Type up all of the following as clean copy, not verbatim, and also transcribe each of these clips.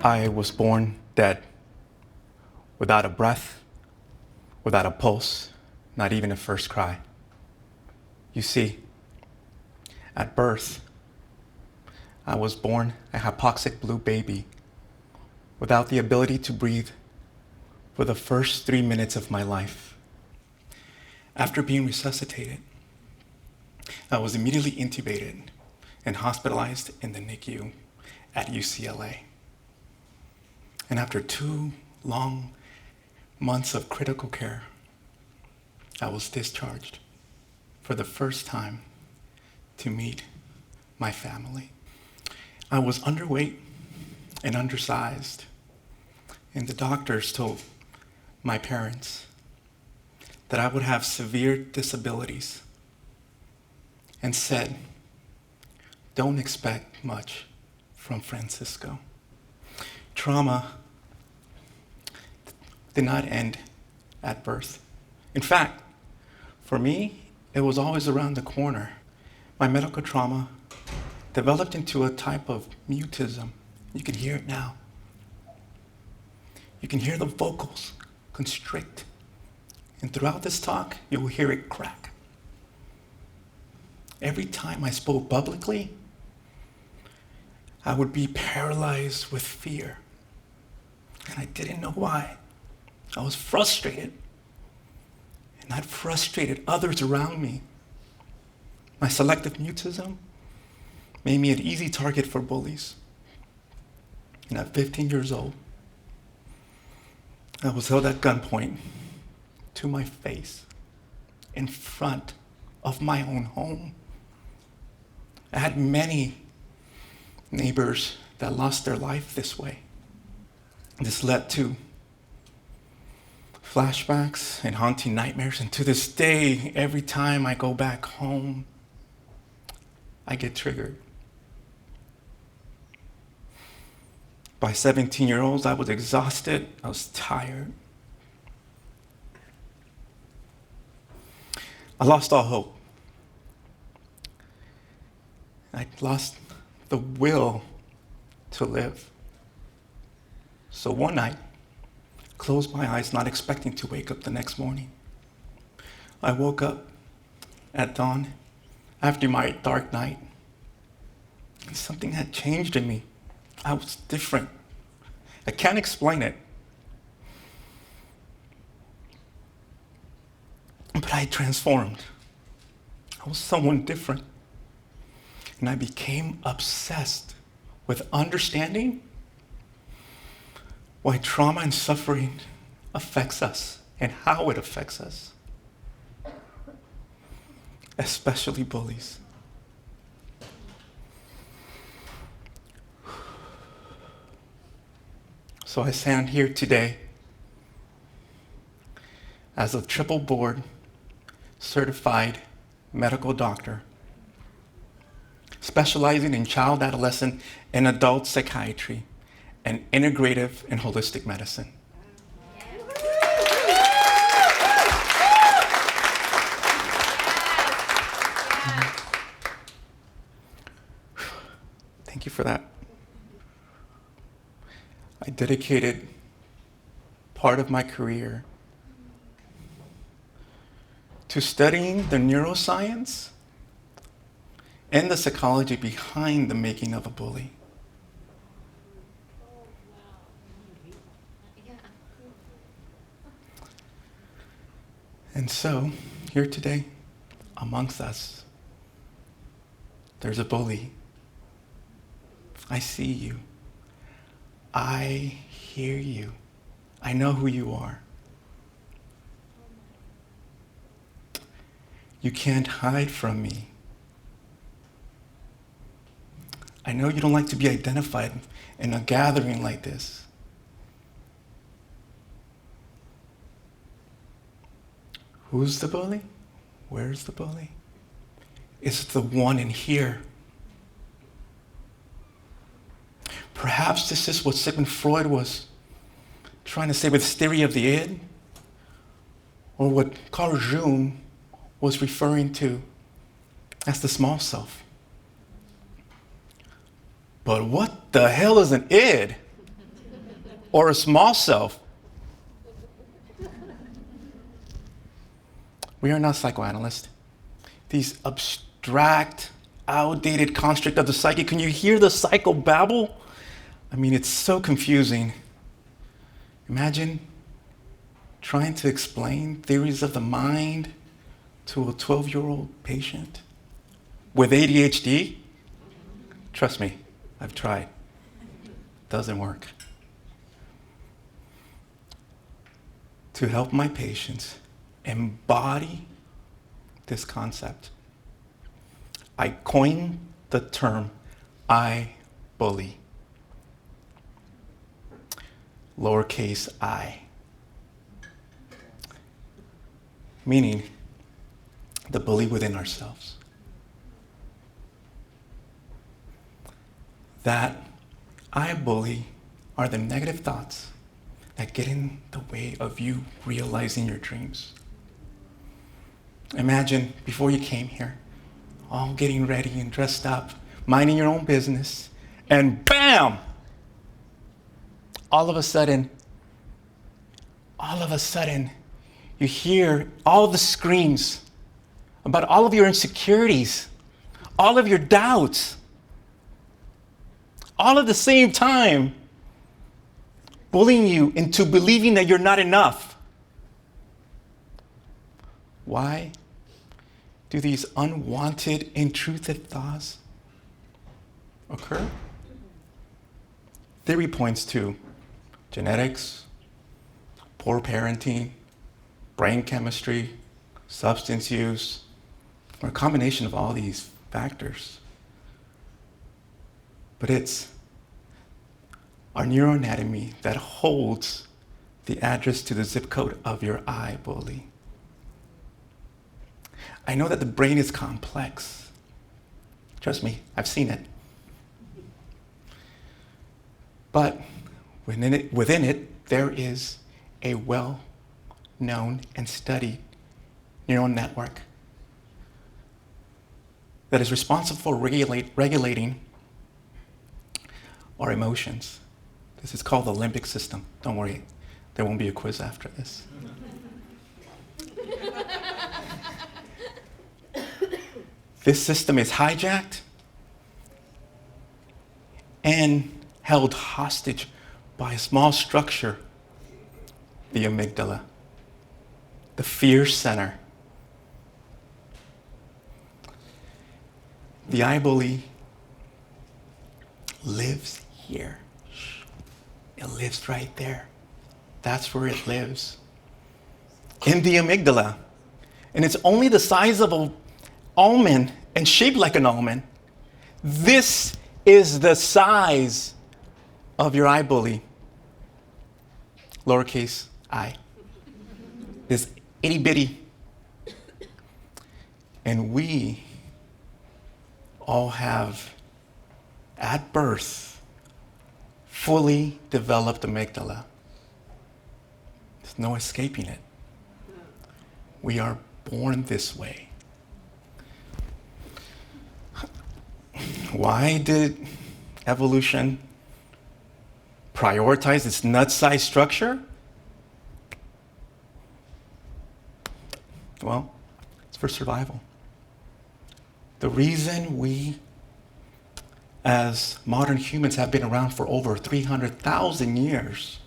I was born dead, without a breath, without a pulse, not even a first cry. You see, at birth, I was born a hypoxic blue baby without the ability to breathe for the first 3 minutes of my life. After being resuscitated, I was immediately intubated and hospitalized in the NICU at UCLA. And after 2 long months of critical care, I was discharged for the first time to meet my family. I was underweight and undersized, and the doctors told my parents that I would have severe disabilities and said, "Don't expect much from Francisco." Trauma did not end at birth. In fact, for me, it was always around the corner. My medical trauma developed into a type of mutism. You can hear it now. You can hear the vocals constrict. And throughout this talk, you will hear it crack. Every time I spoke publicly, I would be paralyzed with fear. And I didn't know why. I was frustrated. And that frustrated others around me. My selective mutism made me an easy target for bullies. And at 15 years old, I was held at gunpoint to my face in front of my own home. I had many neighbors that lost their life this way. This led to flashbacks and haunting nightmares, and to this day, every time I go back home, I get triggered. By 17-year-olds, I was exhausted, I was tired. I lost all hope. I lost the will to live. So one night, closed my eyes, not expecting to wake up the next morning. I woke up at dawn after my dark night, and something had changed in me. I was different. I can't explain it. But I transformed. I was someone different. And I became obsessed with understanding why trauma and suffering affects us and how it affects us, especially bullies. So I stand here today as a triple board certified medical doctor, specializing in child, adolescent, and adult psychiatry and integrative and holistic medicine. Thank you for that. I dedicated part of my career to studying the neuroscience and the psychology behind the making of a bully. And so, here today, amongst us, there's a bully. I see you. I hear you. I know who you are. You can't hide from me. I know you don't like to be identified in a gathering like this. Who's the bully? Where's the bully? It's the one in here. Perhaps this is what Sigmund Freud was trying to say with his theory of the id, or what Carl Jung was referring to as the small self. But what the hell is an id? or a small self. We are not psychoanalysts. These abstract, outdated construct of the psyche. Can you hear the psychobabble? I mean, it's so confusing. Imagine trying to explain theories of the mind to a 12-year-old patient with ADHD. Trust me, I've tried. Doesn't work. To help my patients embody this concept, I coined the term iBully, lowercase I, meaning the bully within ourselves. That iBully are the negative thoughts that get in the way of you realizing your dreams. Imagine before you came here, all getting ready and dressed up, minding your own business, and bam! All of a sudden, you hear all the screams about all of your insecurities, all of your doubts, all at the same time, bullying you into believing that you're not enough. Why do these unwanted, intrusive thoughts occur? Theory points to genetics, poor parenting, brain chemistry, substance use, or a combination of all these factors. But it's our neuroanatomy that holds the address to the zip code of your iBully. I know that the brain is complex. Trust me, I've seen it. But within it, there is a well-known and studied neural network that is responsible for regulating our emotions. This is called the limbic system. Don't worry, there won't be a quiz after this. This system is hijacked and held hostage by a small structure, the amygdala, the fear center. The iBully lives here. It lives right there. That's where it lives. In the amygdala. And it's only the size of an almond and shaped like an almond. This is the size of your iBully. Lowercase I. This itty bitty. And we all have, at birth, fully developed amygdala. There's no escaping it. We are born this way. Why did evolution prioritize this nut-sized structure? Well, it's for survival. The reason we, as modern humans, have been around for over 300,000 years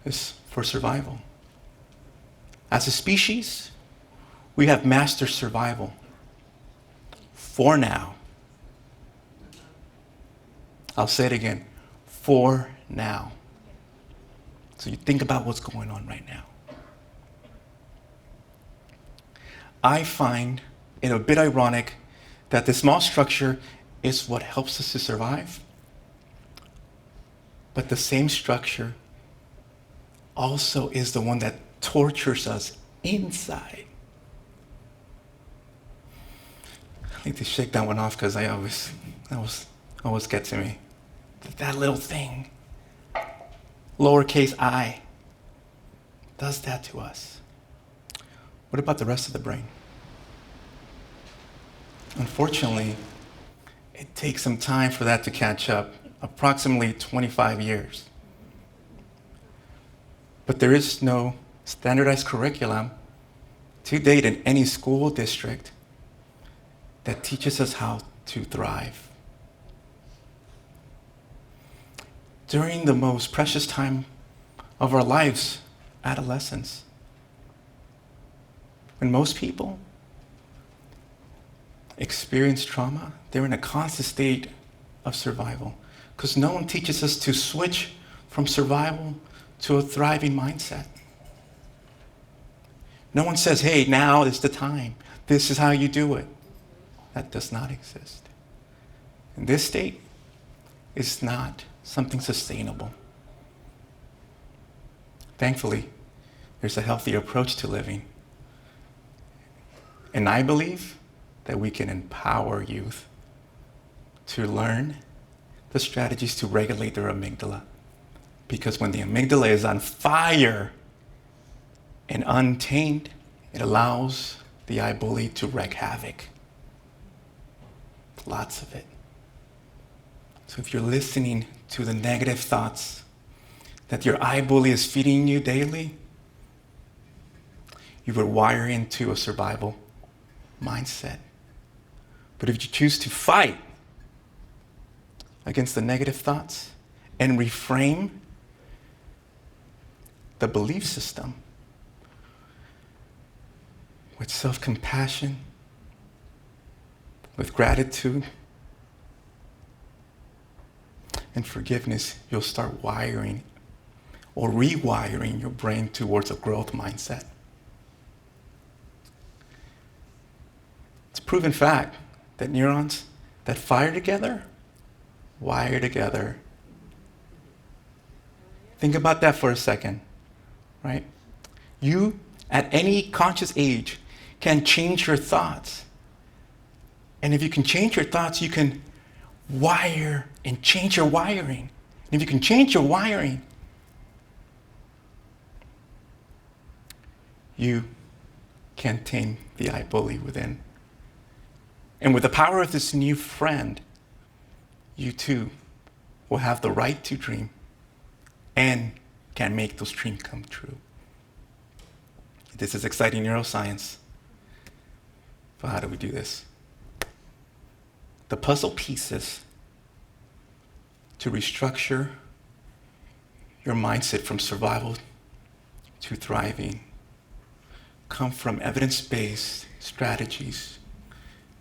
is for survival. As a species, we have mastered survival for now. I'll say it again, for now. So you think about what's going on right now. I find it a bit ironic that the small structure is what helps us to survive, but the same structure also is the one that tortures us inside. I need to shake that one off because that always gets to me. That little thing, lowercase I, does that to us. What about the rest of the brain? Unfortunately, it takes some time for that to catch up, approximately 25 years. But there is no standardized curriculum to date in any school district that teaches us how to thrive. During the most precious time of our lives, adolescence, when most people experience trauma, they're in a constant state of survival because no one teaches us to switch from survival to a thriving mindset. No one says, hey, now is the time. This is how you do it. That does not exist. And this state is not something sustainable. Thankfully, there's a healthier approach to living. And I believe that we can empower youth to learn the strategies to regulate their amygdala. Because when the amygdala is on fire and untamed, it allows the iBully to wreak havoc. Lots of it. So if you're listening to the negative thoughts that your iBully is feeding you daily, you would wire into a survival mindset. But if you choose to fight against the negative thoughts and reframe the belief system with self-compassion, with gratitude and forgiveness, you'll start wiring or rewiring your brain towards a growth mindset. It's a proven fact that neurons that fire together, wire together. Think about that for a second, right? You, at any conscious age, can change your thoughts. And if you can change your thoughts, you can wire and change your wiring. And if you can change your wiring, you can tame the iBully within. And with the power of this new friend, you too will have the right to dream and can make those dreams come true. This is exciting neuroscience. So how do we do this? The puzzle pieces to restructure your mindset from survival to thriving come from evidence-based strategies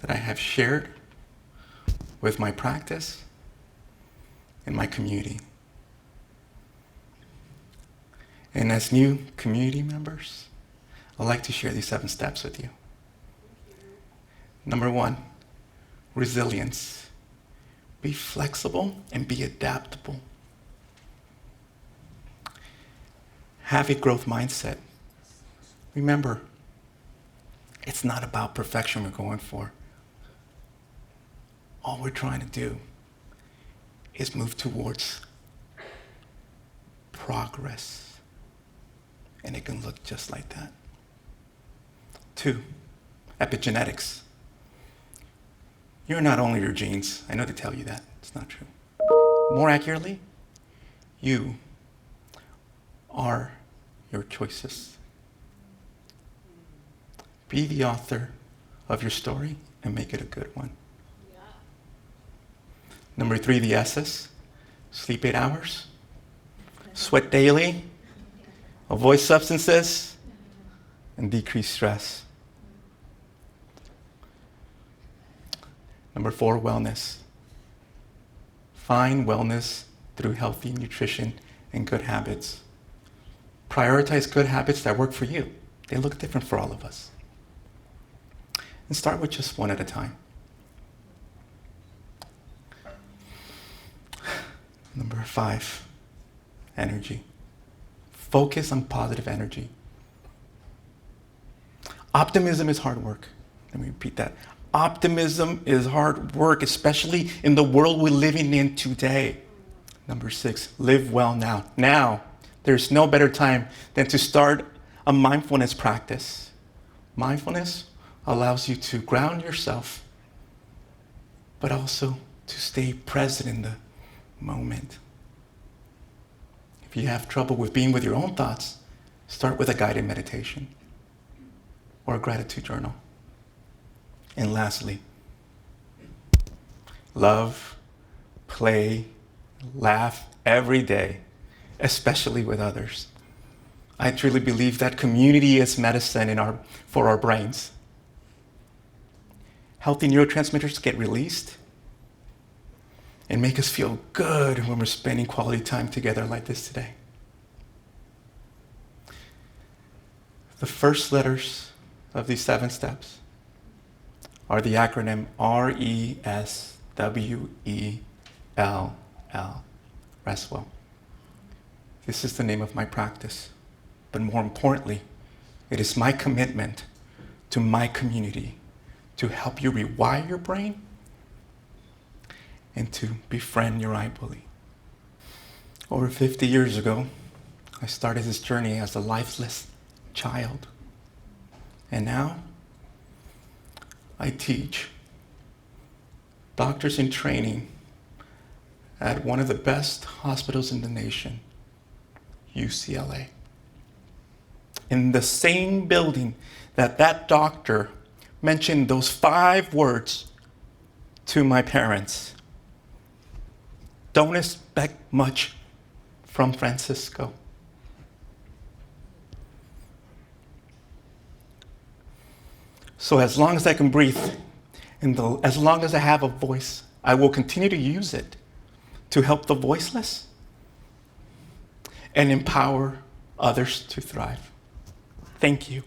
that I have shared with my practice and my community. And as new community members, I'd like to share these 7 steps with you. Number 1, resilience. Be flexible and be adaptable. Have a growth mindset. Remember, it's not about perfection we're going for. All we're trying to do is move towards progress. And it can look just like that. 2, epigenetics. You're not only your genes. I know they tell you that. It's not true. More accurately, you are your choices. Be the author of your story and make it a good one. Yeah. Number 3, the S's. Sleep 8 hours. Sweat daily. Avoid substances. And decrease stress. Number 4, wellness. Find wellness through healthy nutrition and good habits. Prioritize good habits that work for you. They look different for all of us. And start with just one at a time. Number 5, energy. Focus on positive energy. Optimism is hard work. Let me repeat that. Optimism is hard work, especially in the world we're living in today. Number 6, live well now. Now, there's no better time than to start a mindfulness practice. Mindfulness allows you to ground yourself, but also to stay present in the moment. If you have trouble with being with your own thoughts, start with a guided meditation or a gratitude journal. And lastly, love, play, laugh every day, especially with others. I truly believe that community is medicine for our brains. Healthy neurotransmitters get released and make us feel good when we're spending quality time together like this today. The first letters of these 7 steps are the acronym ResWell, ResWell. This is the name of my practice, but more importantly, it is my commitment to my community to help you rewire your brain and to befriend your iBully. Over 50 years ago, I started this journey as a lifeless child. And now, I teach doctors in training at one of the best hospitals in the nation, UCLA. In the same building that doctor mentioned those 5 words to my parents. Don't expect much from Francisco. So as long as I can breathe, and as long as I have a voice, I will continue to use it to help the voiceless and empower others to thrive. Thank you.